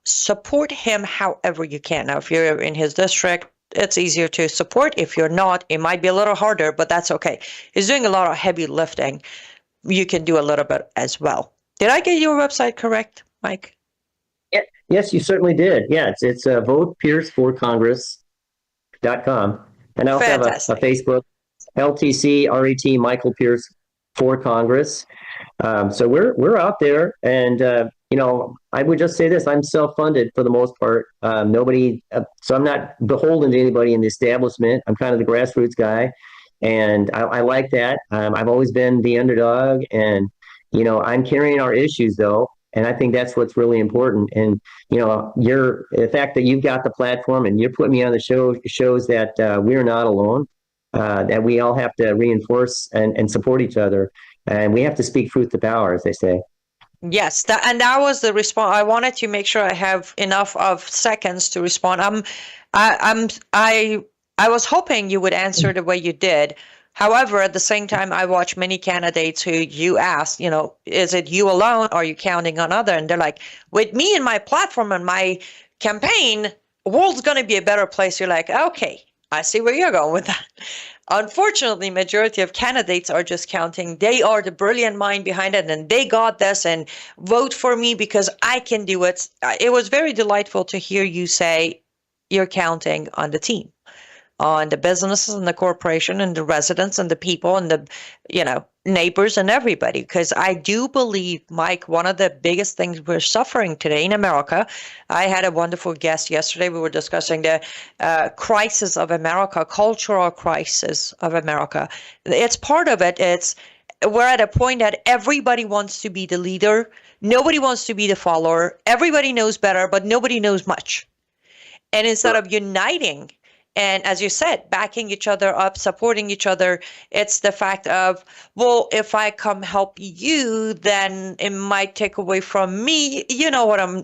Support him however you can. Now, if you're in his district, it's easier to support. If you're not, it might be a little harder, but that's okay. He's doing a lot of heavy lifting. You can do a little bit as well. Did I get your website correct, Mike? Yes, you certainly did. Yeah, it's votepierce4congress.com. And I also have a Facebook, LTC RET Michael Pierce for Congress. So we're out there, and I would just say this: I'm self-funded for the most part. So I'm not beholden to anybody in the establishment. I'm kind of the grassroots guy, and I like that. I've always been the underdog, and I'm carrying our issues though. And I think that's what's really important. And, the fact that you've got the platform and you're putting me on the show shows that we're not alone, that we all have to reinforce and support each other. And we have to speak truth to power, as they say. Yes, that was the response. I wanted to make sure I have enough of seconds to respond. I was hoping you would answer the way you did. However, at the same time, I watch many candidates who you ask, is it you alone? Or are you counting on other? And they're like, with me and my platform and my campaign, the world's going to be a better place. You're like, okay, I see where you're going with that. Unfortunately, majority of candidates are just counting. They are the brilliant mind behind it, and they got this, and vote for me because I can do it. It was very delightful to hear you say you're counting on the team, on the businesses and the corporation and the residents and the people and the, neighbors and everybody. Because I do believe, Mike, one of the biggest things we're suffering today in America, I had a wonderful guest yesterday. We were discussing the crisis of America, cultural crisis of America. It's part of it. We're at a point that everybody wants to be the leader. Nobody wants to be the follower. Everybody knows better, but nobody knows much. And instead of uniting, and as you said, backing each other up, supporting each other, it's the fact of, well, if I come help you, then it might take away from me,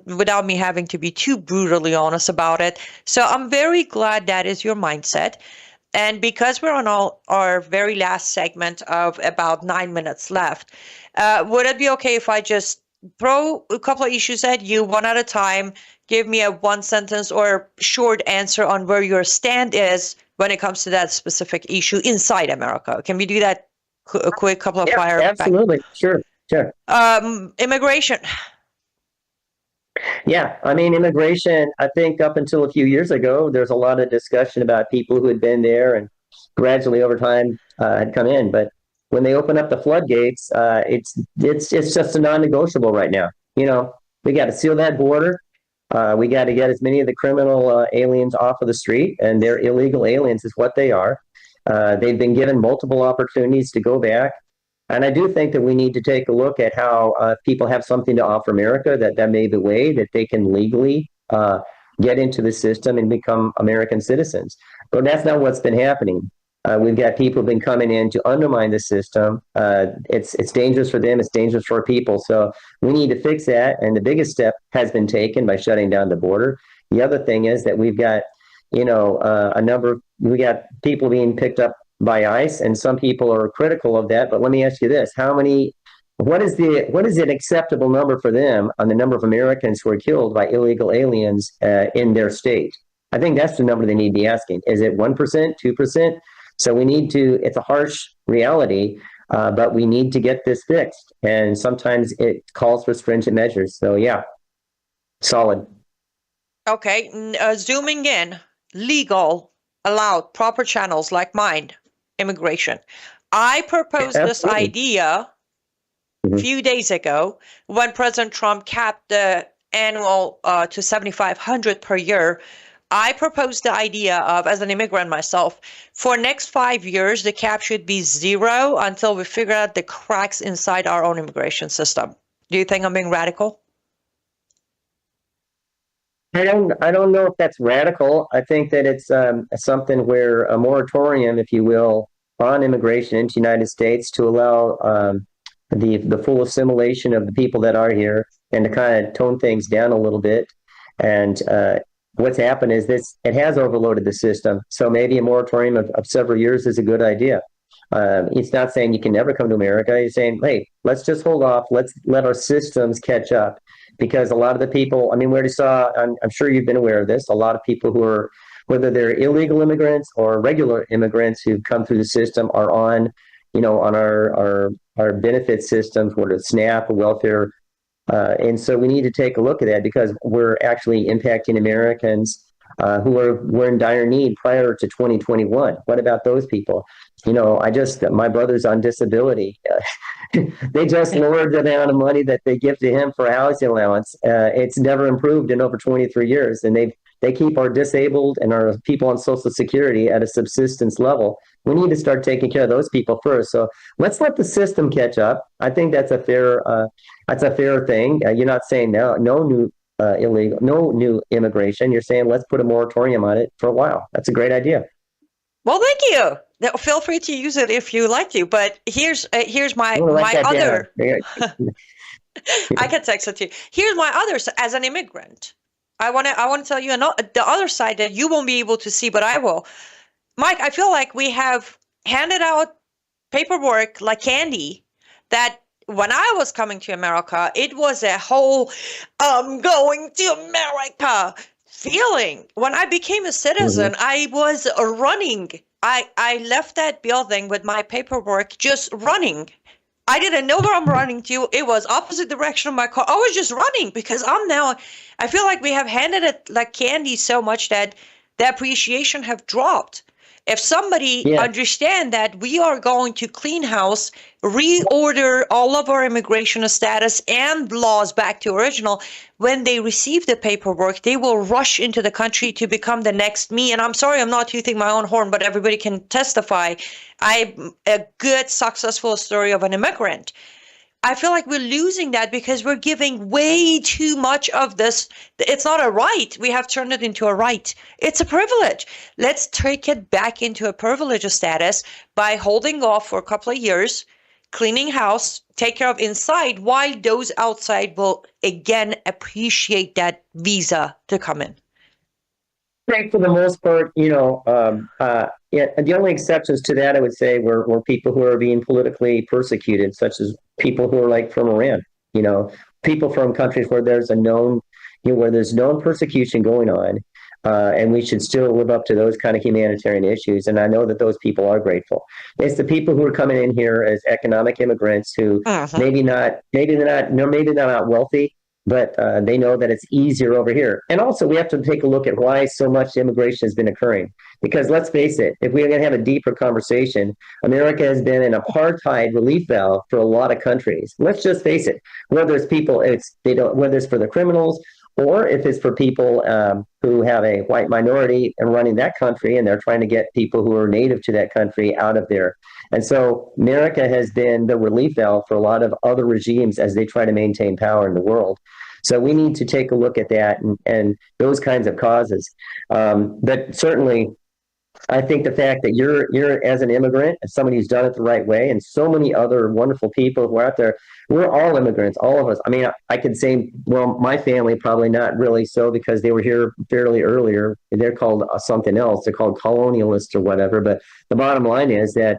without me having to be too brutally honest about it. So I'm very glad that is your mindset. And because we're on our very last segment of about 9 minutes left, would it be okay if I just throw a couple of issues at you one at a time? Give me a one sentence or short answer on where your stand is when it comes to that specific issue inside America. Can we do that? A quick couple of fire. Absolutely. Sure. Immigration. Yeah. I mean, immigration, I think up until a few years ago, there's a lot of discussion about people who had been there and gradually over time had come in. But when they open up the floodgates, it's just a non-negotiable right now. We got to seal that border. We got to get as many of the criminal aliens off of the street, and they're illegal aliens is what they are. They've been given multiple opportunities to go back. And I do think that we need to take a look at how people have something to offer America, that may be the way that they can legally get into the system and become American citizens. But that's not what's been happening. We've got people who've been coming in to undermine the system. It's dangerous for them. It's dangerous for people. So we need to fix that. And the biggest step has been taken by shutting down the border. The other thing is that we've got, we got people being picked up by ICE, and some people are critical of that. But let me ask you this: what is an acceptable number for them on the number of Americans who are killed by illegal aliens in their state? I think that's the number they need to be asking. Is it 1%, 2%? So it's a harsh reality, but we need to get this fixed. And sometimes it calls for stringent measures. So yeah, solid. Okay, zooming in, legal, allowed, proper channels like mine, immigration. I proposed this idea a few days ago when President Trump capped the annual to $7,500 per year. I proposed the idea of, as an immigrant myself, for next 5 years, the cap should be 0 until we figure out the cracks inside our own immigration system. Do you think I'm being radical? I don't know if that's radical. I think that it's something where a moratorium, if you will, on immigration into the United States to allow the full assimilation of the people that are here and to kind of tone things down a little bit. And what's happened is it has overloaded the system. So maybe a moratorium of several years is a good idea. It's not saying you can never come to America. You're saying, hey, let's just hold off. Let's let our systems catch up. Because a lot of the people, we already saw, I'm sure you've been aware of this, a lot of people who are, whether they're illegal immigrants or regular immigrants who've come through the system are on our benefit systems, whether it's SNAP or welfare. And so we need to take a look at that because we're actually impacting Americans who were in dire need prior to 2021. What about those people? My brother's on disability. They just lowered the amount of money that they give to him for a housing allowance. It's never improved in over 23 years. And they keep our disabled and our people on Social Security at a subsistence level. We need to start taking care of those people first. So let's let the system catch up. I think that's a fair thing. You're not saying no new immigration. You're saying let's put a moratorium on it for a while. That's a great idea. Well, thank you. Now, feel free to use it if you like to. But here's my other. I can text it to you. Here's my other as an immigrant. I want to tell you the other side that you won't be able to see, but I will. Mike, I feel like we have handed out paperwork like candy that when I was coming to America, it was a whole going to America feeling. When I became a citizen, I was running. I left that building with my paperwork just running. I didn't know where I'm running to. It was opposite direction of my car. I was just running because I feel like we have handed it like candy so much that the appreciation have dropped. If somebody understand that we are going to clean house, reorder all of our immigration status and laws back to original, when they receive the paperwork, they will rush into the country to become the next me. And I'm sorry, I'm not tooting my own horn, but everybody can testify. I'm a good, successful story of an immigrant. I feel like we're losing that because we're giving way too much of this. It's not a right. We have turned it into a right. It's a privilege. Let's take it back into a privilege status by holding off for a couple of years, cleaning house, take care of inside, while those outside will again appreciate that visa to come in. I think for the most part, the only exceptions to that, I would say, were people who are being politically persecuted, such as people who are like from Iran, people from countries where there's known persecution going on, and we should still live up to those kind of humanitarian issues. And I know that those people are grateful. It's the people who are coming in here as economic immigrants who maybe they're not wealthy, but they know that it's easier over here. And also, we have to take a look at why so much immigration has been occurring. Because let's face it, if we're going to have a deeper conversation, America has been an apartheid relief valve for a lot of countries. Let's just face it, whether it's for the criminals or if it's for people who have a white minority and running that country, and they're trying to get people who are native to that country out of there. And so America has been the relief valve for a lot of other regimes as they try to maintain power in the world. So we need to take a look at that and those kinds of causes. But certainly, I think the fact that you're as an immigrant, as somebody who's done it the right way, and so many other wonderful people who are out there, we're all immigrants, all of us. I mean, I could say, well, my family probably not really so because they were here fairly earlier. They're called something else. They're called colonialists or whatever. But the bottom line is that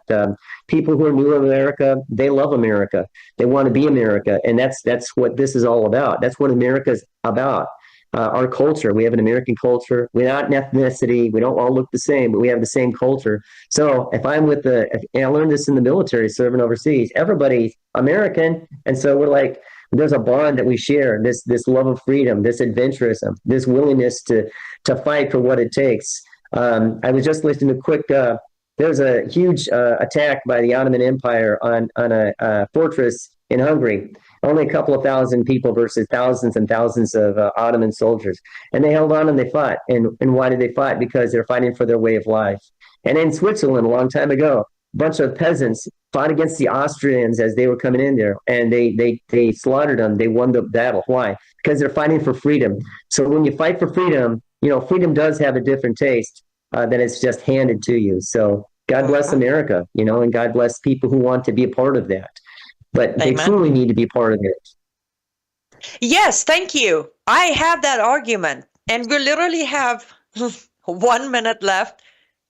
people who are new to America, they love America. They want to be America. And that's what this is all about. That's what America's about. Our culture. We have an American culture. We're not an ethnicity. We don't all look the same, but we have the same culture. So if I'm and I learned this in the military serving overseas, everybody's American. And so we're like, there's a bond that we share, this love of freedom, this adventurism, this willingness to fight for what it takes. I was just listening to quick, there's a huge attack by the Ottoman Empire on a fortress in Hungary. Only a couple of thousand people versus thousands and thousands of Ottoman soldiers. And they held on and they fought. And why did they fight? Because they're fighting for their way of life. And in Switzerland, a long time ago, a bunch of peasants fought against the Austrians as they were coming in there. And they slaughtered them. They won the battle. Why? Because they're fighting for freedom. So when you fight for freedom, freedom does have a different taste than it's just handed to you. So God bless America, and God bless people who want to be a part of that. But they truly need to be part of it. Yes, thank you. I have that argument, and we literally have 1 minute left.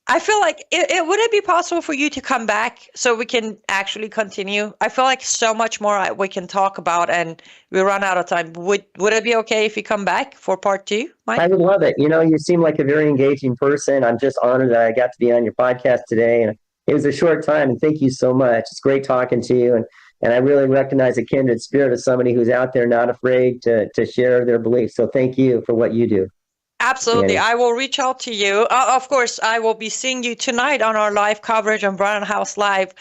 I feel like would it be possible for you to come back so we can actually continue? I feel like so much more we can talk about, and we run out of time. Would it be okay if you come back for part 2, Mike? I would love it. You seem like a very engaging person. I'm just honored that I got to be on your podcast today, and it was a short time. And thank you so much. It's great talking to you, and I really recognize a kindred spirit of somebody who's out there not afraid to share their beliefs. So thank you for what you do. Absolutely. I will reach out to you. Of course, I will be seeing you tonight on our live coverage on Brown House Live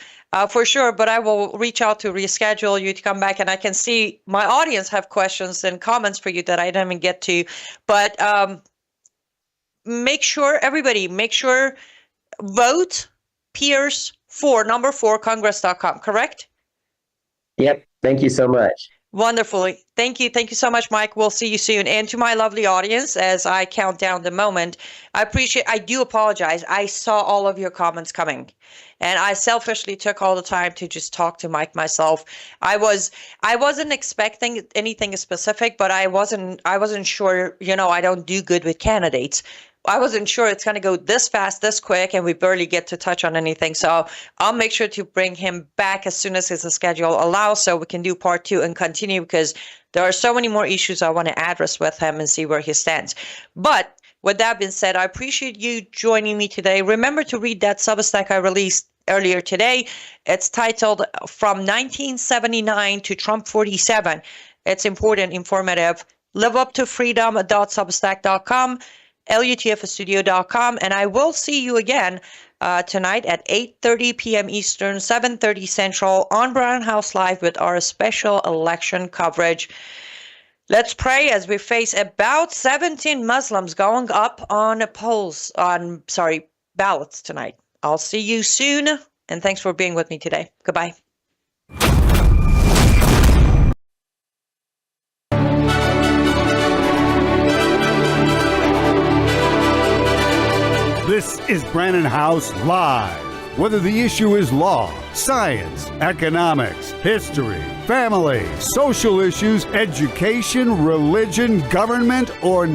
for sure. But I will reach out to reschedule you to come back. And I can see my audience have questions and comments for you that I didn't even get to. But make sure, vote Pierce for number 4 Congress.com, correct? Yep. Thank you so much. Wonderfully. Thank you. Thank you so much, Mike. We'll see you soon. And to my lovely audience, as I count down the moment, I do apologize. I saw all of your comments coming, and I selfishly took all the time to just talk to Mike myself. I wasn't expecting anything specific, but I wasn't sure, I don't do good with candidates. I wasn't sure it's going to go this fast, this quick, and we barely get to touch on anything. So I'll make sure to bring him back as soon as his schedule allows so we can do part 2 and continue, because there are so many more issues I want to address with him and see where he stands. But with that being said, I appreciate you joining me today. Remember to read that Substack I released earlier today. It's titled From 1979 to Trump 47. It's important, informative. liveuptofreedom.substack.com. LUTFstudio.com, and I will see you again tonight at 8:30 p.m. Eastern, 7:30 Central on Brown House Live with our special election coverage. Let's pray as we face about 17 Muslims going up on ballots tonight. I'll see you soon, and thanks for being with me today. Goodbye. This is Brannon House Live. Whether the issue is law, science, economics, history, family, social issues, education, religion, government, or